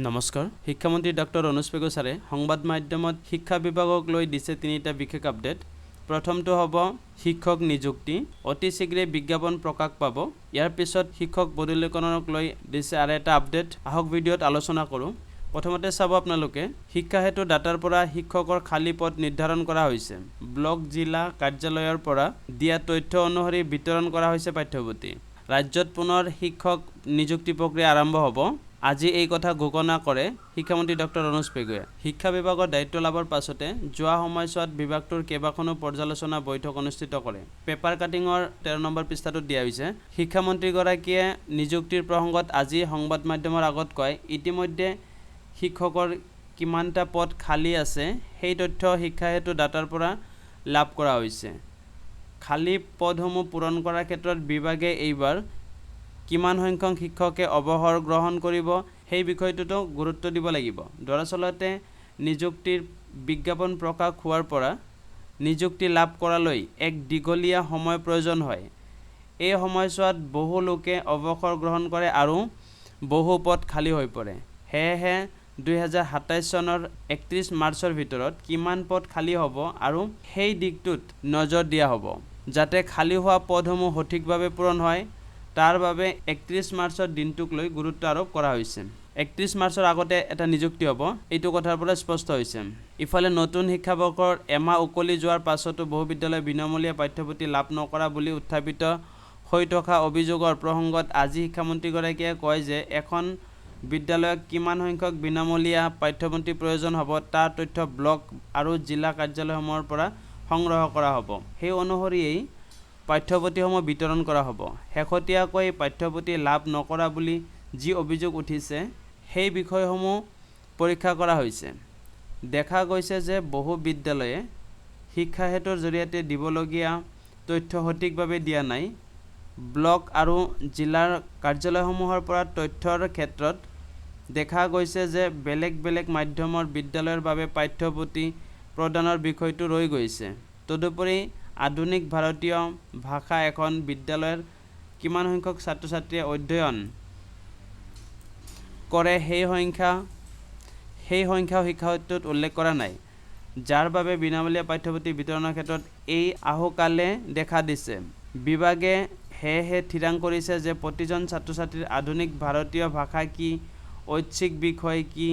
নমস্কাৰ শিক্ষামন্ত্ৰী ডক্টৰ অনুজ পেগু ছাৰে সংবাদ মাধ্যমত শিক্ষা বিভাগক লৈ দিছে তিনিটা বিশেষ আপডেট। প্ৰথমটো হ'ব শিক্ষক নিযুক্তি, অতি শীঘ্ৰে বিজ্ঞাপন প্ৰকাশ পাব। ইয়াৰ পিছত শিক্ষক বদলীকৰণক লৈ দিছে আৰু এটা আপডেট। আহক ভিডিঅ'ত আলোচনা কৰোঁ। প্ৰথমতে চাব আপোনালোকে শিক্ষা হেতু ডাটাৰ পৰা শিক্ষকৰ খালী পদ নিৰ্ধাৰণ কৰা হৈছে। ব্লক জিলা কাৰ্যালয়ৰ পৰা দিয়া তথ্য অনুসৰি বিতৰণ কৰা হৈছে পাঠ্যপুথি। ৰাজ্যত পুনৰ শিক্ষক নিযুক্তি প্ৰক্ৰিয়া আৰম্ভ হ'ব। আজি এই কথা ঘোষণা কৰে শিক্ষামন্ত্ৰী ডক্টৰ অনুজ পেগুৱে। শিক্ষা বিভাগৰ দায়িত্ব লাভৰ পাছতে যোৱা সময়ছোৱাত বিভাগটোৰ কেইবাখনো পৰ্যালোচনা বৈঠক অনুষ্ঠিত কৰে। পেপাৰ কাটিঙৰ 13 নম্বৰ পৃষ্ঠাটোত দিয়া হৈছে। শিক্ষামন্ত্ৰীগৰাকীয়ে নিযুক্তিৰ প্ৰসংগত আজি সংবাদ মাধ্যমৰ আগত কয়, ইতিমধ্যে শিক্ষকৰ কিমানটা পদ খালী আছে সেই তথ্য শিক্ষা হেতু ডাটাৰ পৰা লাভ কৰা হৈছে। খালী পদসমূহ পূৰণ কৰাৰ ক্ষেত্ৰত বিভাগে এইবাৰ কিমান সংখ্যক শিক্ষকে অৱসৰ গ্ৰহণ কৰিব সেই বিষয়টোতো গুৰুত্ব দিব লাগিব। দৰাচলতে নিযুক্তিৰ বিজ্ঞাপন প্ৰকাশ হোৱাৰ পৰা নিযুক্তি লাভ কৰালৈ এক দীঘলীয়া সময় প্ৰয়োজন হয়। এই সময়ছোৱাত বহু লোকে অৱসৰ গ্ৰহণ কৰে আৰু বহু পদ খালী হৈ পৰে। সেয়েহে 2027 চনৰ 31 মাৰ্চৰ ভিতৰত কিমান পদ খালী হ'ব আৰু সেই দিশটোত নজৰ দিয়া হ'ব, যাতে খালী হোৱা পদসমূহ সঠিকভাৱে পূৰণ হয়। তাৰ বাবে 31 মাৰ্চৰ দিনটোক লৈ গুৰুত্ব আৰোপ কৰা হৈছে। 31 মাৰ্চৰ আগতে এটা নিযুক্তি হ'ব, এইটো কথাৰ পৰা স্পষ্ট হৈছে। ইফালে নতুন শিক্ষাবৰ্ষৰ এমাহ উকলি যোৱাৰ পাছতো বহু বিদ্যালয়ে বিনামূলীয়া পাঠ্যপুথি লাভ নকৰা বুলি উত্থাপিত হৈ থকা অভিযোগৰ প্ৰসংগত আজি শিক্ষামন্ত্ৰীগৰাকীয়ে কয় যে এখন বিদ্যালয়ক কিমান সংখ্যক বিনামূলীয়া পাঠ্যপুথিৰ প্ৰয়োজন হ'ব তাৰ তথ্য ব্লক আৰু জিলা কাৰ্যালয়সমূহৰ পৰা সংগ্ৰহ কৰা হ'ব। সেই অনুসৰিয়েই পাঠ্যপুথিসমূহ বিতৰণ কৰা হ'ব। শেহতীয়াকৈ পাঠ্যপুথি লাভ নকৰা বুলি যি অভিযোগ উঠিছে সেই বিষয়সমূহ পৰীক্ষা কৰা হৈছে। দেখা গৈছে যে বহু বিদ্যালয়ে শিক্ষা হেতুৰ জৰিয়তে দিবলগীয়া তথ্য সঠিকভাৱে দিয়া নাই। ব্লক আৰু জিলাৰ কাৰ্যালয়সমূহৰ পৰা তথ্যৰ ক্ষেত্ৰত দেখা গৈছে যে বেলেগ বেলেগ মাধ্যমৰ বিদ্যালয়ৰ বাবে পাঠ্যপুথি প্ৰদানৰ বিষয়টো ৰৈ গৈছে। তদুপৰি আধুনিক ভাৰতীয় ভাষা এখন বিদ্যালয়ৰ কিমান সংখ্যক ছাত্ৰ ছাত্ৰীয়ে অধ্যয়ন কৰে সেই সংখ্যাও শিক্ষাসূত্ৰত উল্লেখ কৰা নাই, যাৰ বাবে বিনামূলীয়া পাঠ্যপুথি বিতৰণৰ ক্ষেত্ৰত এই আহুকালে দেখা দিছে। বিভাগে সেয়েহে থিৰাং কৰিছে যে প্ৰতিজন ছাত্ৰ ছাত্ৰীৰ আধুনিক ভাৰতীয় ভাষা কি, ঐচ্ছিক বিষয় কি,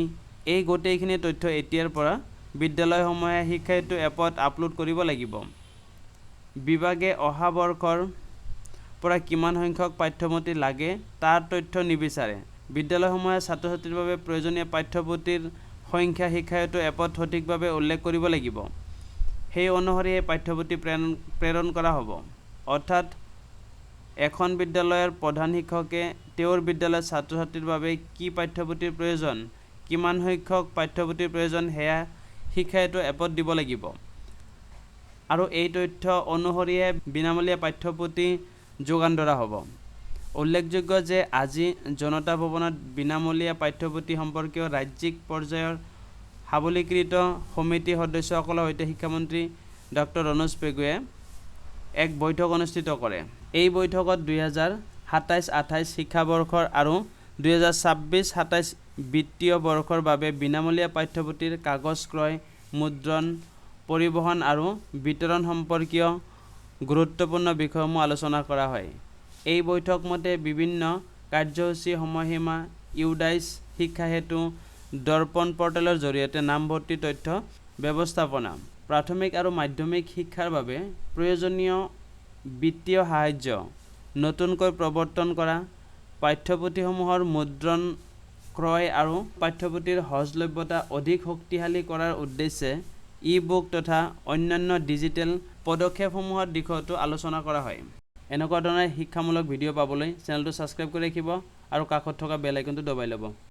এই গোটেইখিনি তথ্য এতিয়াৰ পৰা বিদ্যালয়সমূহে শিক্ষা হেতু এপত আপলোড কৰিব লাগিব। বিভাগে অহা বৰ্ষৰ পৰা কিমান সংখ্যক পাঠ্যপুথি লাগে তাৰ তথ্য নিবিচাৰে। বিদ্যালয়সমূহে ছাত্ৰ ছাত্ৰীৰ বাবে প্ৰয়োজনীয় পাঠ্যপুথিৰ সংখ্যা শিক্ষা হেতু এপত সঠিকভাৱে উল্লেখ কৰিব লাগিব। সেই অনুসৰি এই পাঠ্যপুথি প্ৰেৰণ কৰা হ'ব। অৰ্থাৎ এখন বিদ্যালয়ৰ প্ৰধান শিক্ষকে তেওঁৰ বিদ্যালয়ৰ ছাত্ৰ ছাত্ৰীৰ বাবে কি পাঠ্যপুথিৰ প্ৰয়োজন, কিমান সংখ্যক পাঠ্যপুথিৰ প্ৰয়োজন সেয়া শিক্ষা হেতু এপত দিব লাগিব আৰু এই তথ্য অনুসৰিহে বিনামূলীয়া পাঠ্যপুথি যোগান ধৰা হ'ব। উল্লেখযোগ্য যে আজি জনতা ভৱনত বিনামূলীয়া পাঠ্যপুথি সম্পৰ্কীয় ৰাজ্যিক পৰ্যায়ৰ সাবলীকৃত সমিতিৰ সদস্যসকলৰ সৈতে শিক্ষামন্ত্ৰী ডক্টৰ অনুজ পেগুৱে এক বৈঠক অনুষ্ঠিত কৰে। এই বৈঠকত 2027-28 শিক্ষাবৰ্ষৰ আৰু 2026-27 বিত্তীয় বৰ্ষৰ বাবে বিনামূলীয়া পাঠ্যপুথিৰ কাগজ ক্ৰয়, মুদ্ৰণ, পৰিবহণ আৰু বিতৰণ সম্পৰ্কীয় গুৰুত্বপূৰ্ণ বিষয়সমূহ আলোচনা কৰা হয়। এই বৈঠক মতে বিভিন্ন কাৰ্যসূচী সময়সীমা, ইউডাইচ, শিক্ষা হেতু, দৰ্পণ পৰ্টেলৰ জৰিয়তে নামভৰ্তি তথ্য ব্যৱস্থাপনা, প্ৰাথমিক আৰু মাধ্যমিক শিক্ষাৰ বাবে প্ৰয়োজনীয় বিত্তীয় সাহায্য, নতুনকৈ প্ৰৱৰ্তন কৰা পাঠ্যপুথিসমূহৰ মুদ্ৰণ ক্ৰয় আৰু পাঠ্যপুথিৰ সহজলভ্যতা অধিক শক্তিশালী কৰাৰ উদ্দেশ্যে ই-বুক তথা অন্যান্য ডিজিটেল পদক্ষেপসমূহৰ দিশতো আলোচনা কৰা হয়। এনেকুৱা ধৰণৰ শিক্ষামূলক ভিডিঅ' পাবলৈ চেনেলটো ছাবস্ক্ৰাইব কৰি ৰাখিব আৰু কাষত থকা বেল আইকনটো দবাই ল'ব।